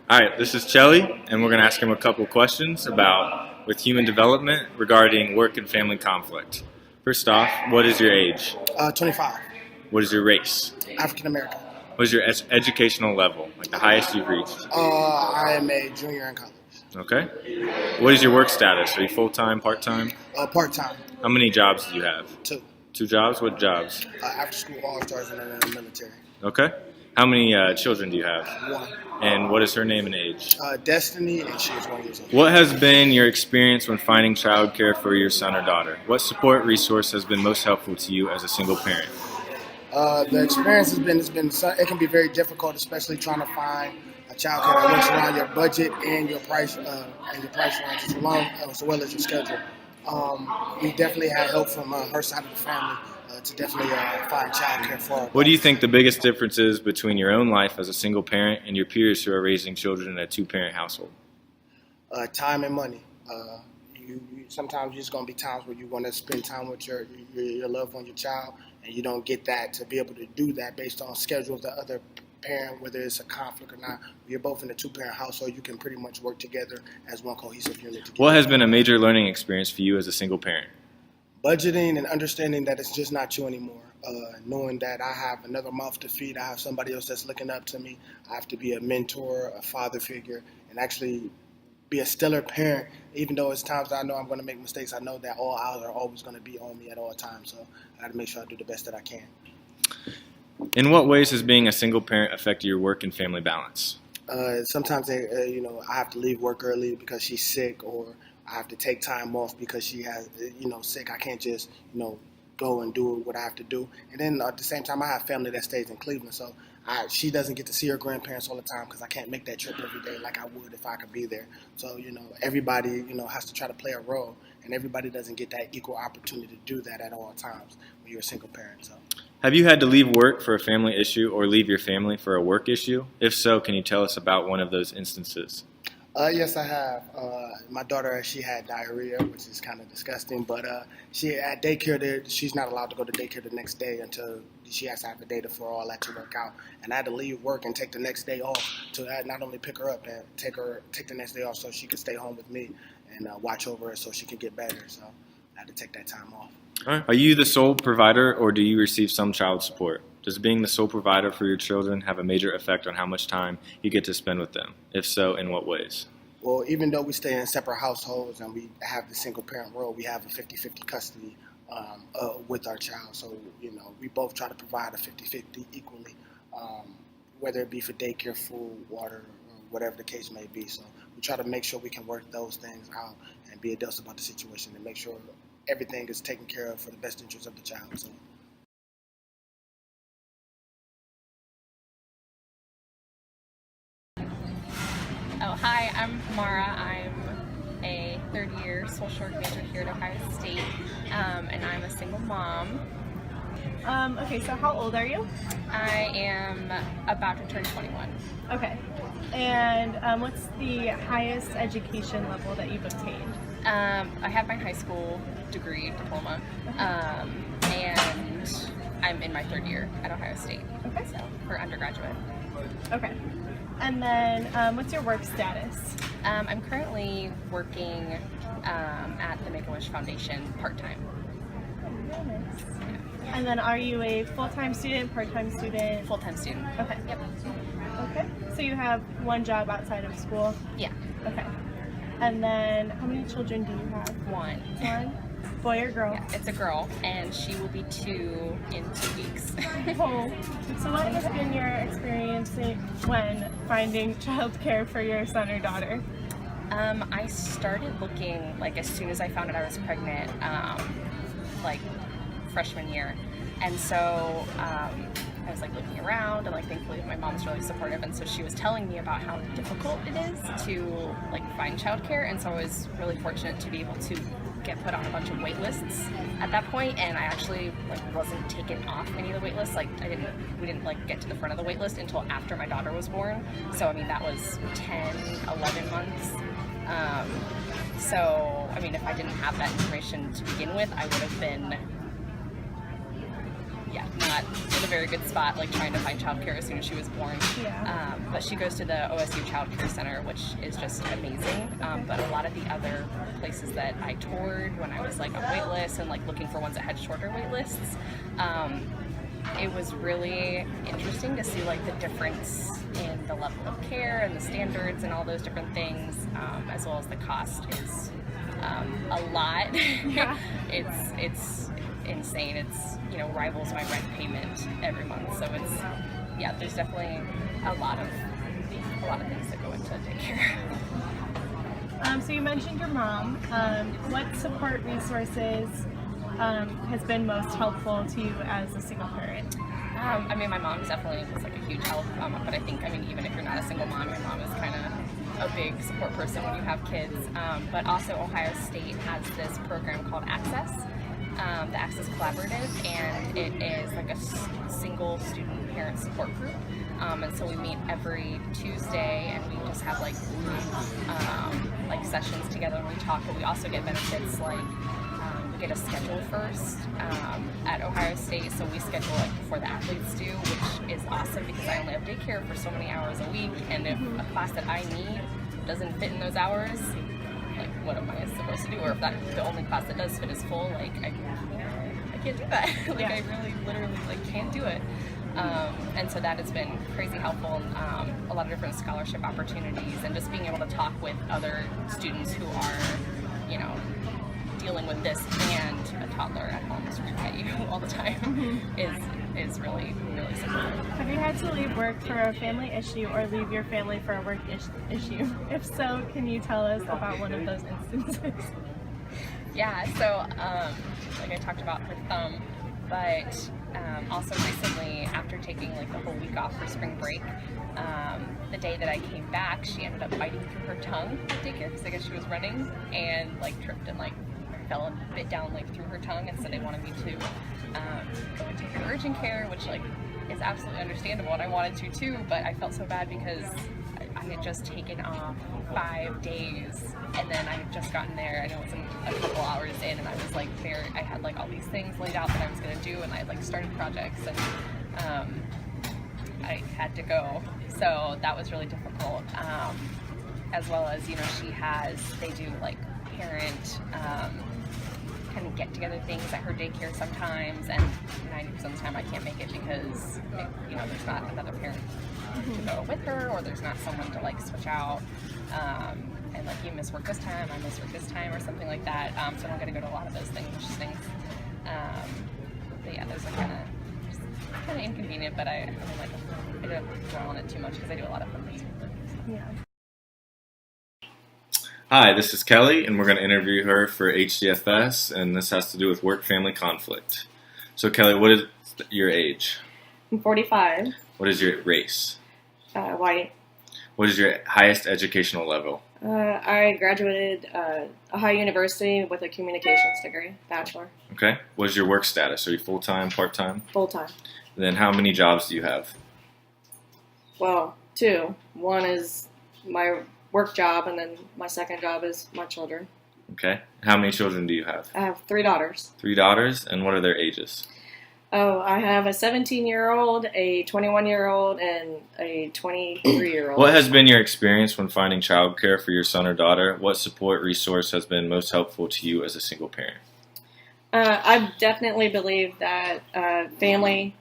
All right, this is Chelly, and we're going to ask him a couple questions about with human development regarding work and family conflict. First off, what is your age? 25, What is your race? African American. What is your educational level, like the highest you've reached? I am a junior in college. Okay. What is your work status? Are you full-time, part-time? Part time, How many jobs do you have? 2. 2 jobs? What jobs? After school all stars and then in the military. Okay. How many children do you have? 1. And what is her name and age? Destiny, and she is 1 year old. What has been your experience when finding childcare for your son or daughter? What support resource has been most helpful to you as a single parent? The experience it can be very difficult, especially trying to find a childcare that works around your budget and your price range as well as your schedule. We definitely had help from her side of the family to definitely find childcare for her. What do you think the biggest difference is between your own life as a single parent and your peers who are raising children in a two-parent household? Time and money. Sometimes there's going to be times where you want to spend time with your loved one, your child, and you don't get that to be able to do that based on schedule of the other parent, whether it's a conflict or not. You're both in a two-parent household, you can pretty much work together as one cohesive unit. What has been a major learning experience for you as a single parent? Budgeting and understanding that it's just not you anymore. Knowing that I have another mouth to feed, I have somebody else that's looking up to me. I have to be a mentor, a father figure, and actually be a stellar parent. Even though it's times that I know I'm going to make mistakes, I know that all eyes are always going to be on me at all times. So I got to make sure I do the best that I can. In what ways has being a single parent affected your work and family balance? Sometimes I have to leave work early because she's sick, or I have to take time off because she has, sick. I can't just, go and do what I have to do. And then at the same time, I have family that stays in Cleveland, so she doesn't get to see her grandparents all the time because I can't make that trip every day like I would if I could be there. So, everybody, has to try to play a role, and everybody doesn't get that equal opportunity to do that at all times when you're a single parent. So. Have you had to leave work for a family issue or leave your family for a work issue? If so, can you tell us about one of those instances? Yes, I have. My daughter, she had diarrhea, which is kind of disgusting. But she at daycare, she's not allowed to go to daycare the next day until she has to have the data for all that to work out. And I had to leave work and take the next day off to not only pick her up and take the next day off so she could stay home with me and watch over her so she could get better. So I had to take that time off. All right. Are you the sole provider, or do you receive some child support? Does being the sole provider for your children have a major effect on how much time you get to spend with them? If so, in what ways? Well, even though we stay in separate households and we have the single parent role, we have a 50-50 custody with our child. So, we both try to provide a 50-50 equally, whether it be for daycare, food, water, or whatever the case may be. So we try to make sure we can work those things out and be adults about the situation and make sure everything is taken care of for the best interest of the child. So. Oh, hi, I'm Mara. I'm a third-year social work major here at Ohio State, and I'm a single mom. Okay, so how old are you? I am about to turn 21. Okay. And what's the highest education level that you've obtained? I have my high school diploma, and I'm in my third year at Ohio State. Okay. So for undergraduate. Okay. And then what's your work status? I'm currently working at the Make-A-Wish Foundation part-time. And then are you a full-time student, part-time student? Full-time student. Okay. Yep. Okay. So you have one job outside of school? Yeah. Okay. And then how many children do you have? One. One? Boy or girl? Yeah, it's a girl, and she will be 2 in 2 weeks. Oh. So what has been your experience when finding childcare for your son or daughter? I started looking as soon as I found out I was pregnant, freshman year, and so I was looking around, and thankfully my mom's really supportive, and so she was telling me about how difficult it is to find childcare, and so I was really fortunate to be able to get put on a bunch of wait lists at that point, and I actually wasn't taken off any of the wait lists. We didn't get to the front of the wait list until after my daughter was born. So that was 10, 11 months. If I didn't have that information to begin with, I would have been not in a very good spot, like trying to find childcare as soon as she was born. Yeah. But she goes to the OSU Child Care Center, which is just amazing. But a lot of the other places that I toured when I was like on wait lists and like looking for ones that had shorter wait lists, it was really interesting to see like the difference in the level of care and the standards and all those different things, as well as the cost is a lot. Yeah. It's insane. It's, you know, rivals my rent payment every month. So it's, yeah, there's definitely a lot of things that go into daycare. So you mentioned your mom. What support resources has been most helpful to you as a single parent? I mean, my mom definitely was like a huge help, but I think, I mean, even if you're not a single mom, your mom is kind of a big support person when you have kids. But also Ohio State has this program called Access, the Access Collaborative, and it is like a single student parent support group. And so we meet every Tuesday, and we just have like sessions together, and we talk. But we also get benefits like we get a schedule first at Ohio State, so we schedule it before the athletes do, which is awesome because I only have daycare for so many hours a week, and if a class that I need doesn't fit in those hours, like what am I supposed to do? Or if the only class that does fit is full, like I can't do that. Like I really literally like can't do it. And so that has been crazy helpful, a lot of different scholarship opportunities, and just being able to talk with other students who are, you know, dealing with this and a toddler at home screaming at you all the time is really, really supportive. Have you had to leave work for a family issue or leave your family for a work issue? If so, can you tell us about one of those instances? Yeah, so like I talked about her thumb, but also recently, after taking like the whole week off for spring break, the day that I came back, she ended up biting through her tongue at daycare because I guess she was running and like tripped and like fell and bit down like through her tongue, and so they wanted me to go and take her to urgent care, which like is absolutely understandable, and I wanted to too, but I felt so bad because I had just taken off 5 days, and then I had just gotten there, and it was a couple hours in, and I was like I had like all these things laid out that I was going to do, and I had like started projects, and I had to go, so that was really difficult, as well as, you know, they do like parent kind of get-together things at her daycare sometimes, and 90% of the time I can't make it because, you know, there's not another parent to go with her, or there's not someone to like switch out, and like you miss work this time, I miss work this time, or something like that, so I don't get to go to a lot of those things, which stinks. But yeah, those are kind of inconvenient, but I don't dwell on it too much because I do a lot of fun things with her. Yeah. Hi, this is Kelly, and we're going to interview her for HDFS, and this has to do with work-family conflict. So, Kelly, what is your age? I'm 45, What is your race? white. What is your highest educational level? I graduated Ohio University with a communications degree, bachelor, Okay. What is your work status? Are you full-time, part-time? full-time. And then how many jobs do you have? Well, 2. One is my work job, and then my second job is my children. Okay. How many children do you have? I have 3 daughters. 3 daughters, and what are their ages? Oh, I have a 17-year-old, a 21-year-old, and a 23-year-old. What has been your experience when finding childcare for your son or daughter? What support resource has been most helpful to you as a single parent? I definitely believe that family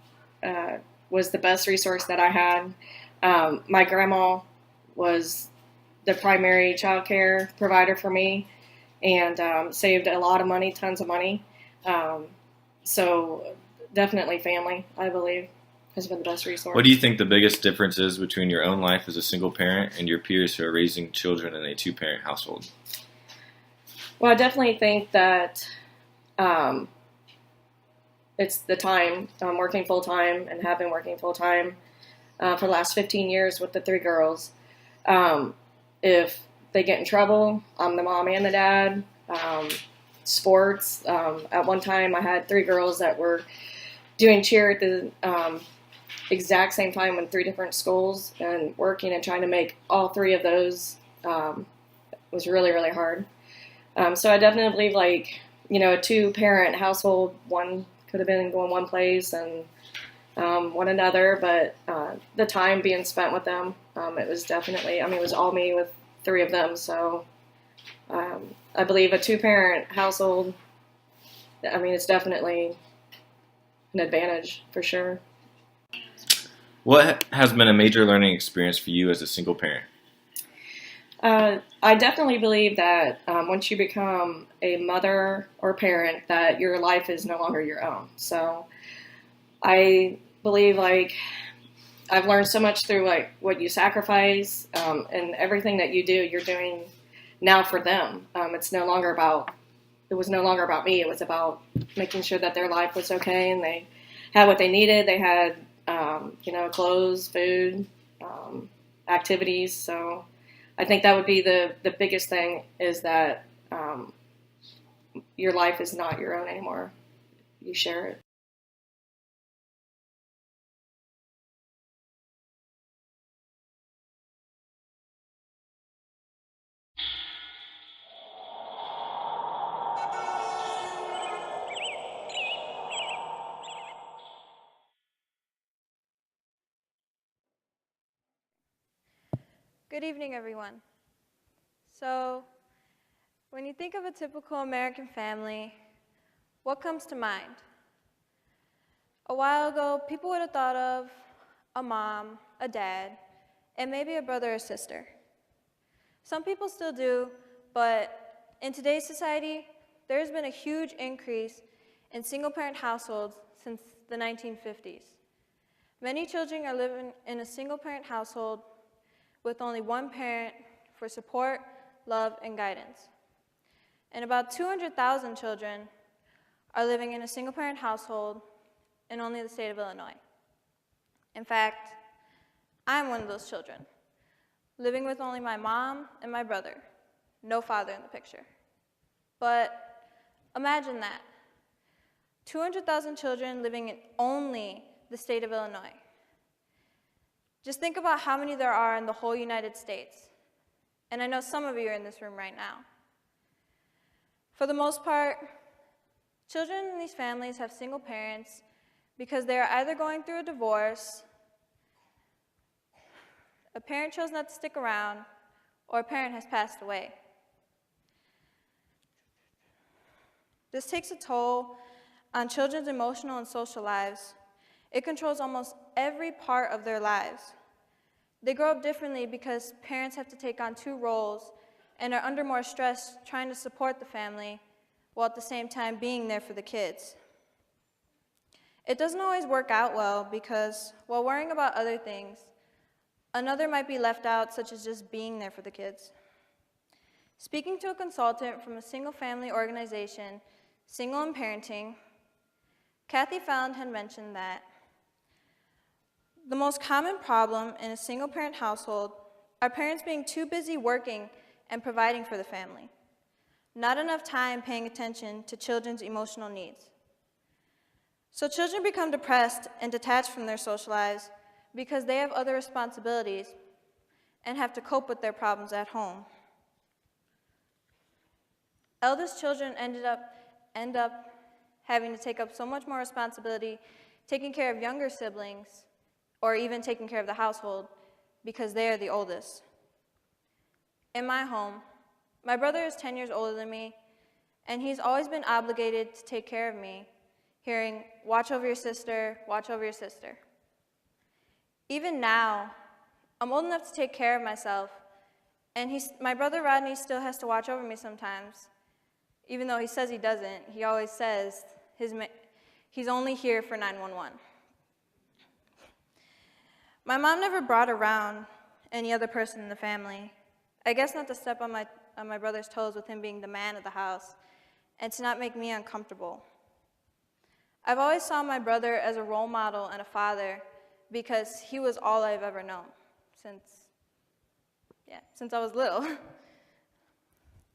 was the best resource that I had. My grandma was the primary child care provider for me, and saved a lot of money, tons of money. So definitely family, I believe, has been the best resource. What do you think the biggest difference is between your own life as a single parent and your peers who are raising children in a 2-parent household? Well, I definitely think that it's the time. I'm working full-time and have been working full-time for the last 15 years with the 3 girls. If they get in trouble, I'm the mom and the dad. Sports. At one time, I had 3 girls that were doing cheer at the exact same time in 3 different schools, and working and trying to make all 3 of those was really, really hard. So I definitely believe, like, you know, a 2-parent household, one could have been going one place and one another, but the time being spent with them, it was definitely, I mean, it was all me with 3 of them. So I believe a 2-parent household, I mean, it's definitely an advantage for sure. What has been a major learning experience for you as a single parent? I definitely believe that once you become a mother or parent, that your life is no longer your own. So I believe, like, I've learned so much through, like, what you sacrifice and everything that you do, you're doing now for them. It was no longer about me. It was about making sure that their life was okay and they had what they needed. They had, clothes, food, activities. So I think that would be the biggest thing, is that your life is not your own anymore. You share it. Good evening, everyone. So, when you think of a typical American family, what comes to mind? A while ago, people would have thought of a mom, a dad, and maybe a brother or sister. Some people still do, but in today's society, there's been a huge increase in single-parent households since the 1950s. Many children are living in a single-parent household with only one parent for support, love, and guidance. And about 200,000 children are living in a single-parent household in only the state of Illinois. In fact, I'm one of those children, living with only my mom and my brother, no father in the picture. But imagine that, 200,000 children living in only the state of Illinois. Just think about how many there are in the whole United States. And I know some of you are in this room right now. For the most part, children in these families have single parents because they are either going through a divorce, a parent chose not to stick around, or a parent has passed away. This takes a toll on children's emotional and social lives. It controls almost every part of their lives. They grow up differently because parents have to take on 2 roles and are under more stress trying to support the family while at the same time being there for the kids. It doesn't always work out well because while worrying about other things, another might be left out, such as just being there for the kids. Speaking to a consultant from a single-family organization, Single and Parenting, Kathy Fallon had mentioned that the most common problem in a single-parent household are parents being too busy working and providing for the family, not enough time paying attention to children's emotional needs. So children become depressed and detached from their social lives because they have other responsibilities and have to cope with their problems at home. Eldest children end up having to take up so much more responsibility, taking care of younger siblings, or even taking care of the household because they are the oldest. In my home, my brother is 10 years older than me, and he's always been obligated to take care of me, hearing, "Watch over your sister, watch over your sister." Even now, I'm old enough to take care of myself, and my brother Rodney still has to watch over me sometimes. Even though he says he doesn't, he always says he's only here for 911. My mom never brought around any other person in the family. I guess not to step on my brother's toes with him being the man of the house, and to not make me uncomfortable. I've always saw my brother as a role model and a father because he was all I've ever known since I was little.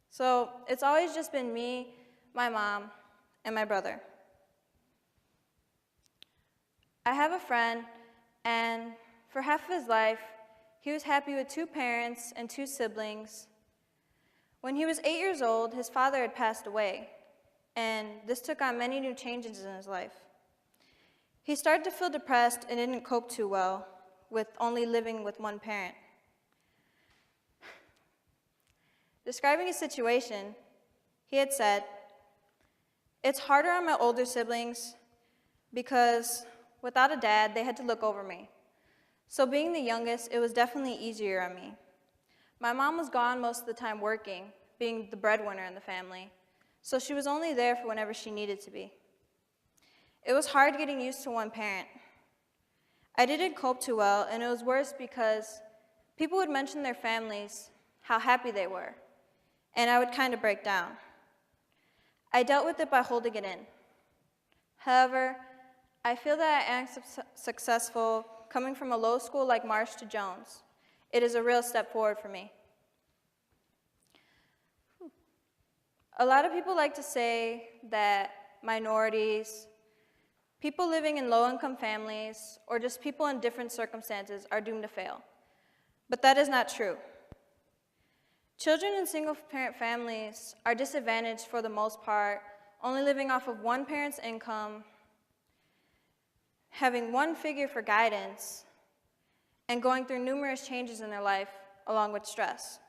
So it's always just been me, my mom, and my brother. I have a friend, and for half of his life, he was happy with 2 parents and 2 siblings. When he was 8 years old, his father had passed away, and this took on many new changes in his life. He started to feel depressed and didn't cope too well with only living with one parent. Describing his situation, he had said, "It's harder on my older siblings because without a dad, they had to look over me. So being the youngest, it was definitely easier on me. My mom was gone most of the time working, being the breadwinner in the family, so she was only there for whenever she needed to be. It was hard getting used to one parent. I didn't cope too well, and it was worse because people would mention their families, how happy they were, and I would kind of break down. I dealt with it by holding it in. However, I feel that I am successful coming from a low school like Marsh to Jones. It is a real step forward for me." A lot of people like to say that minorities, people living in low-income families, or just people in different circumstances are doomed to fail. But that is not true. Children in single-parent families are disadvantaged for the most part, only living off of one parent's income, having one figure for guidance, and going through numerous changes in their life along with stress.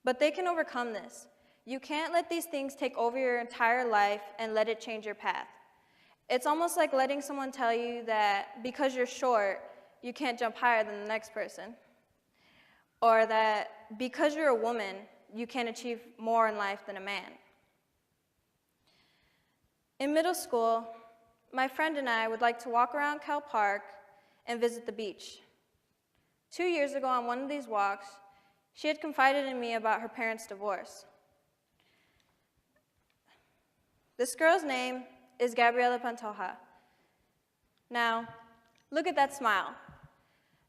But they can overcome this. You can't let these things take over your entire life and let it change your path. It's almost like letting someone tell you that because you're short, you can't jump higher than the next person. Or that because you're a woman, you can't achieve more in life than a man. In middle school, my friend and I would like to walk around Cal Park and visit the beach. 2 years ago on one of these walks, she had confided in me about her parents' divorce. This girl's name is Gabriela Pantoja. Now, look at that smile.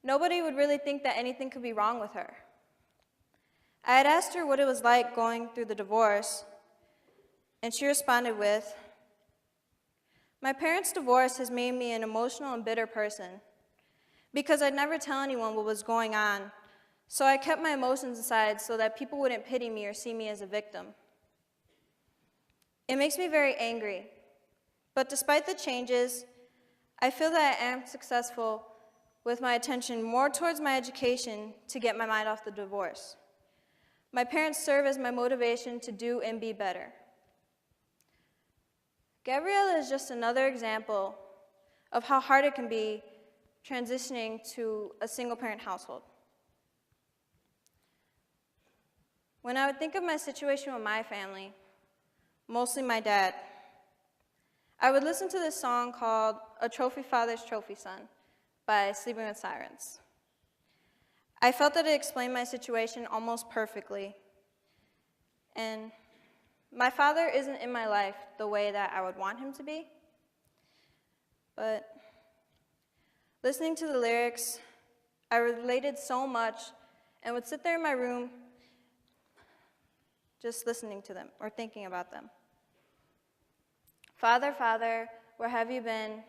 Nobody would really think that anything could be wrong with her. I had asked her what it was like going through the divorce, and she responded with, "My parents' divorce has made me an emotional and bitter person because I'd never tell anyone what was going on, so I kept my emotions aside so that people wouldn't pity me or see me as a victim. It makes me very angry, but despite the changes, I feel that I am successful with my attention more towards my education to get my mind off the divorce. My parents serve as my motivation to do and be better." Gabriella is just another example of how hard it can be transitioning to a single-parent household. When I would think of my situation with my family, mostly my dad, I would listen to this song called "A Trophy Father's Trophy Son" by Sleeping with Sirens. I felt that it explained my situation almost perfectly. And my father isn't in my life the way that I would want him to be, but listening to the lyrics, I related so much and would sit there in my room just listening to them or thinking about them. "Father, Father, where have you been?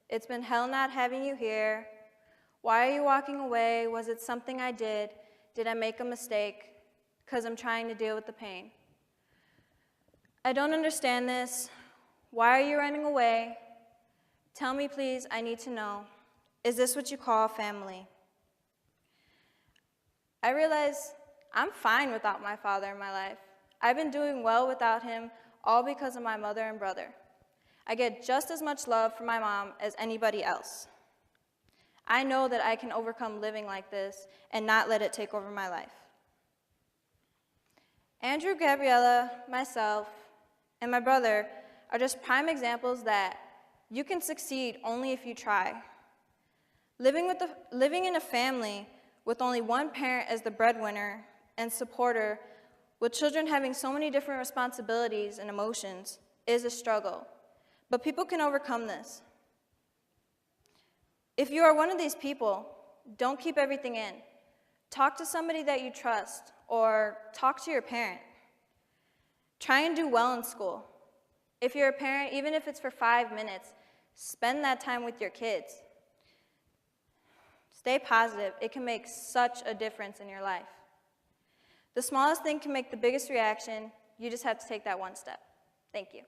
It's been hell not having you here. Why are you walking away? Was it something I did? Did I make a mistake? 'Cause I'm trying to deal with the pain. I don't understand this. Why are you running away? Tell me, please, I need to know. Is this what you call family?" I realize I'm fine without my father in my life. I've been doing well without him, all because of my mother and brother. I get just as much love from my mom as anybody else. I know that I can overcome living like this and not let it take over my life. Andrew, Gabriella, myself, and my brother are just prime examples that you can succeed only if you try. Living in a family with only one parent as the breadwinner and supporter, with children having so many different responsibilities and emotions, is a struggle. But people can overcome this. If you are one of these people, don't keep everything in. Talk to somebody that you trust, or talk to your parent. Try and do well in school. If you're a parent, even if it's for 5 minutes, spend that time with your kids. Stay positive. It can make such a difference in your life. The smallest thing can make the biggest reaction. You just have to take that one step. Thank you.